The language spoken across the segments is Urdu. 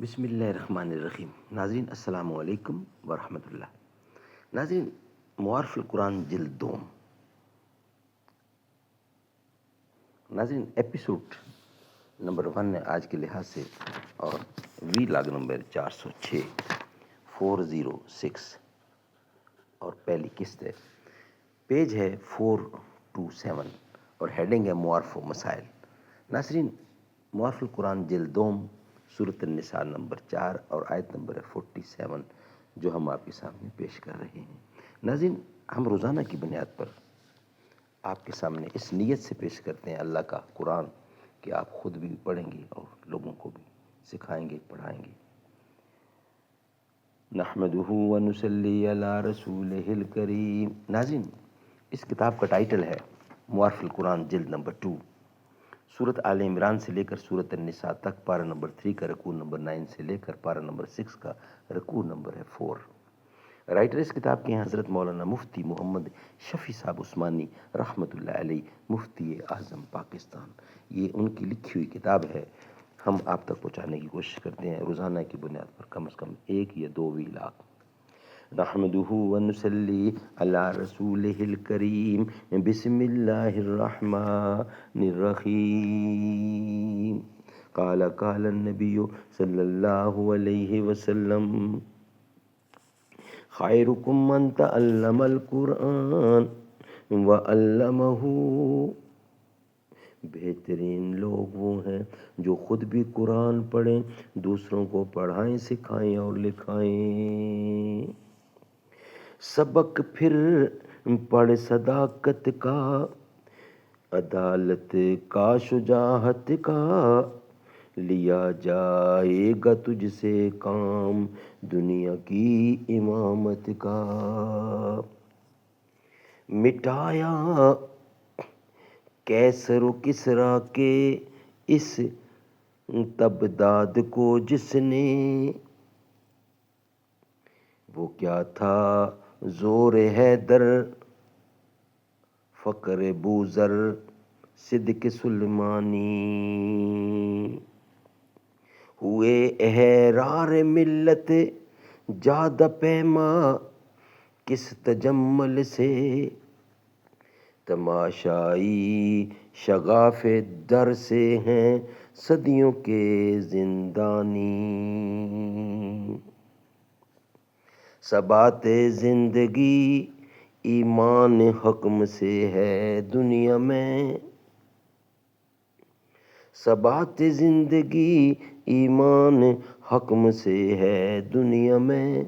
بسم اللہ الرحمن الرحیم۔ ناظرین السلام علیکم ورحمۃ اللہ۔ ناظرین، معارف القرآن جلد دوم، ناظرین ایپیسوڈ نمبر 1 ہے آج کے لحاظ سے، اور وی لاگ نمبر 406 406 اور پہلی قسط ہے، پیج ہے 427 اور ہیڈنگ ہے معارف و مسائل۔ ناظرین، معارف القرآن جلد دوم، سورۃ النساء نمبر 4 اور آیت نمبر 47 جو ہم آپ کے سامنے پیش کر رہے ہیں۔ ناظرین، ہم روزانہ کی بنیاد پر آپ کے سامنے اس نیت سے پیش کرتے ہیں اللہ کا قرآن کہ آپ خود بھی پڑھیں گے اور لوگوں کو بھی سکھائیں گے، پڑھائیں گے۔ نحمدہ ونصلی علی رسولہ الکریم۔ ناظرین، اس کتاب کا ٹائٹل ہے معارف القرآن جلد نمبر 2، سورۃ آل عمران سے لے کر سورۃ النساء تک، پارہ نمبر 3 کا رکوع نمبر 9 سے لے کر پارہ نمبر 6 کا رکوع نمبر ہے 4۔ رائٹر اس کتاب کے ہیں حضرت مولانا مفتی محمد شفیع صاحب عثمانی رحمۃ اللہ علیہ، مفتی اعظم پاکستان۔ یہ ان کی لکھی ہوئی کتاب ہے، ہم آپ تک پہنچانے کی کوشش کرتے ہیں روزانہ کی بنیاد پر کم از کم 1 یا 2 ویلاگ۔ نحمدہ ونصلی علی رسولہ الکریم، بسم اللہ الرحمن الرحیم۔ قال النبی صلی اللہ علیہ وسلم، خیرکم من تعلم القرآن وعلمہ۔ بہترین لوگ وہ ہیں جو خود بھی قرآن پڑھیں، دوسروں کو پڑھائیں، سکھائیں اور لکھائیں۔ سبق پھر پڑھ صداقت کا، عدالت کا، شجاعت کا، لیا جائے گا تجھ سے کام دنیا کی امامت کا۔ مٹایا کیسر و کسریٰ کے اس تبداد کو جس نے، وہ کیا تھا زور حیدر، فقر بوذر، صدق سلیمانی۔ ہوئے احرار ملت جاد پیما، کس تجمل سے تماشائی شغاف در سے ہیں صدیوں کے زندانی۔ ثبات زندگی ایمان حکم سے ہے دنیا میں، ثبات زندگی ایمان حکم سے ہے دنیا میں،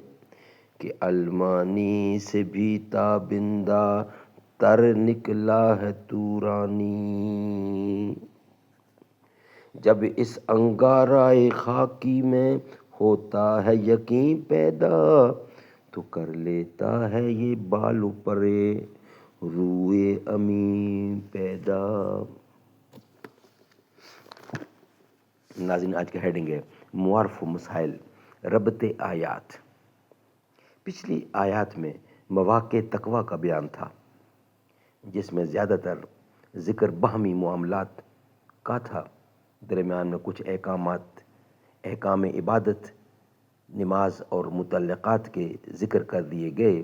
کہ المانی سے بھی تابندہ تر نکلا ہے طورانی۔ جب اس انگارۂ خاکی میں ہوتا ہے یقین پیدا، تو کر لیتا ہے یہ بالو پرے روئے امین پیدا۔ ناظرین، آج کا ہیڈنگ ہے معارف و مسائل، ربط آیات۔ پچھلی آیات میں مواقع تقویٰ کا بیان تھا، جس میں زیادہ تر ذکر باہمی معاملات کا تھا، درمیان میں کچھ احکام عبادت، نماز اور متعلقات کے ذکر کر دیے گئے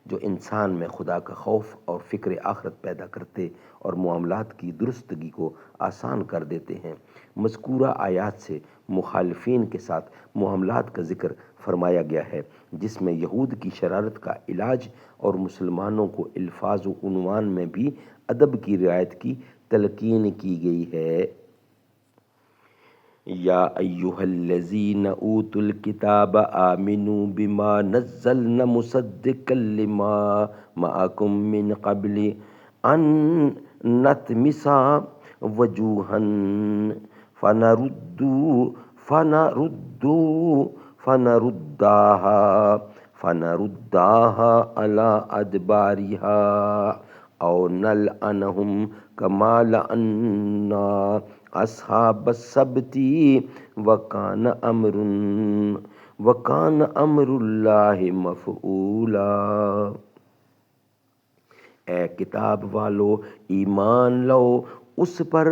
جو انسان میں خدا کا خوف اور فکر آخرت پیدا کرتے اور معاملات کی درستگی کو آسان کر دیتے ہیں۔ مذکورہ آیات سے مخالفین کے ساتھ معاملات کا ذکر فرمایا گیا ہے، جس میں یہود کی شرارت کا علاج اور مسلمانوں کو الفاظ و عنوان میں بھی ادب کی رعایت کی تلقین کی گئی ہے۔ یا ایھا الذین اوتوا الکتاب آمنوا بما نزلنا مصدقا لما معکم من قبل ان نطمس وجوہا فنرداها علی ادبارها او نلعنہم کما لعنا اصحاب السبت وکان امر اللہ مفعولا۔ اے کتاب والو، ایمان لو اس پر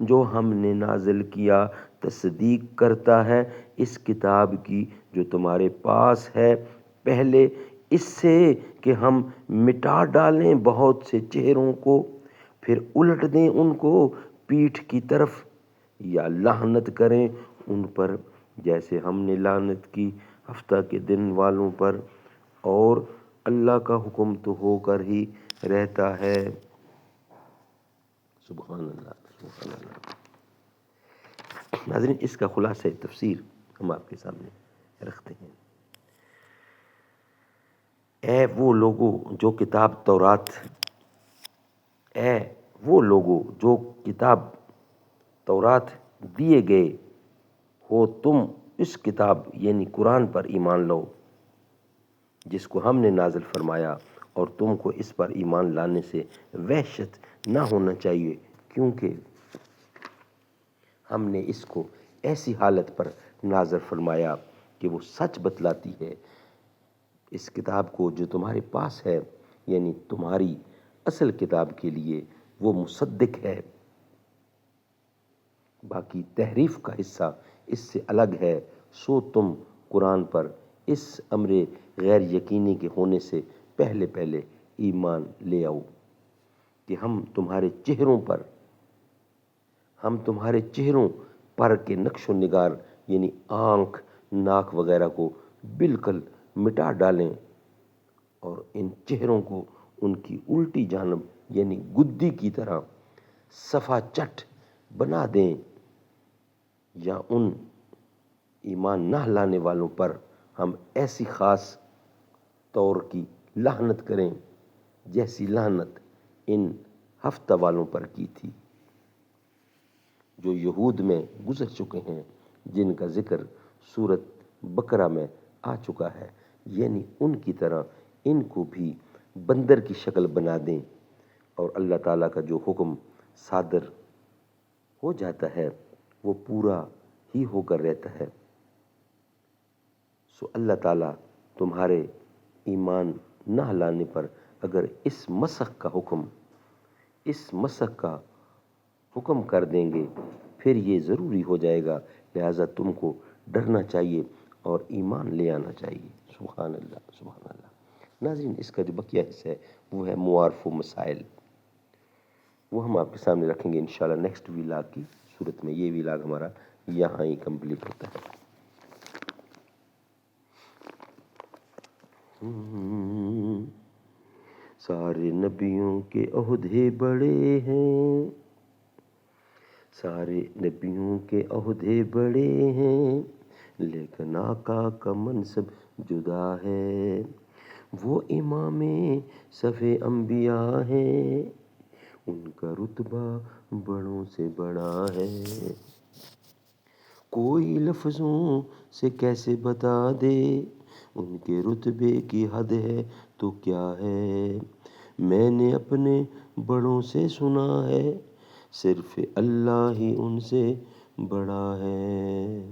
جو ہم نے نازل کیا تصدیق کرتا ہے اس کتاب کی جو تمہارے پاس ہے، پہلے اس سے کہ ہم مٹا ڈالیں بہت سے چہروں کو، پھر الٹ دیں ان کو پیٹھ کی طرف، یا لعنت کریں ان پر جیسے ہم نے لعنت کی ہفتہ کے دن والوں پر، اور اللہ کا حکم تو ہو کر ہی رہتا ہے۔ سبحان اللہ، سبحان اللہ۔ ناظرین، اس کا خلاصہ تفسیر ہم آپ کے سامنے رکھتے ہیں۔ اے وہ لوگو جو کتاب تورات، اے وہ لوگو جو کتاب تورات دیے گئے ہو، تم اس کتاب یعنی قرآن پر ایمان لو جس کو ہم نے نازل فرمایا، اور تم کو اس پر ایمان لانے سے وحشت نہ ہونا چاہیے، کیونکہ ہم نے اس کو ایسی حالت پر نازل فرمایا کہ وہ سچ بتلاتی ہے اس کتاب کو جو تمہارے پاس ہے، یعنی تمہاری اصل کتاب کے لیے وہ مصدق ہے۔ باقی تحریف کا حصہ اس سے الگ ہے، سو تم قرآن پر اس امر غیر یقینی کے ہونے سے پہلے ایمان لے آؤ کہ ہم تمہارے چہروں پر کے نقش و نگار یعنی آنکھ، ناک وغیرہ کو بالکل مٹا ڈالیں، اور ان چہروں کو ان کی الٹی جانب یعنی گدی کی طرح صفا چٹ بنا دیں، یا ان ایمان نہ لانے والوں پر ہم ایسی خاص طور کی لعنت کریں جیسی لعنت ان ہفتہ والوں پر کی تھی جو یہود میں گزر چکے ہیں، جن کا ذکر سورۃ بقرہ میں آ چکا ہے، یعنی ان کی طرح ان کو بھی بندر کی شکل بنا دیں، اور اللہ تعالیٰ کا جو حکم صادر ہو جاتا ہے وہ پورا ہی ہو کر رہتا ہے۔ سو اللہ تعالیٰ تمہارے ایمان نہ لانے پر اگر اس مسخ کا حکم کر دیں گے، پھر یہ ضروری ہو جائے گا، لہٰذا تم کو ڈرنا چاہیے اور ایمان لے آنا چاہیے۔ سبحان اللہ، سبحان اللہ۔ ناظرین، اس کا جو بقیہ حصہ ہے وہ ہے معارف و مسائل، وہ ہم آپ کے سامنے رکھیں گے انشاءاللہ نیکسٹ ویلاگ کی صورت میں۔ یہ ویلاگ ہمارا یہاں ہی کمپلیٹ ہوتا ہے۔ سارے نبیوں کے عہدے بڑے ہیں، سارے نبیوں کے عہدے بڑے ہیں، لیکن آقا کا منصب جدا ہے۔ وہ امام صف انبیاء ہیں، ان کا رتبہ بڑوں سے بڑا ہے۔ کوئی لفظوں سے کیسے بتا دے ان کے رتبے کی حد ہے تو کیا ہے۔ میں نے اپنے بڑوں سے سنا ہے، صرف اللہ ہی ان سے بڑا ہے۔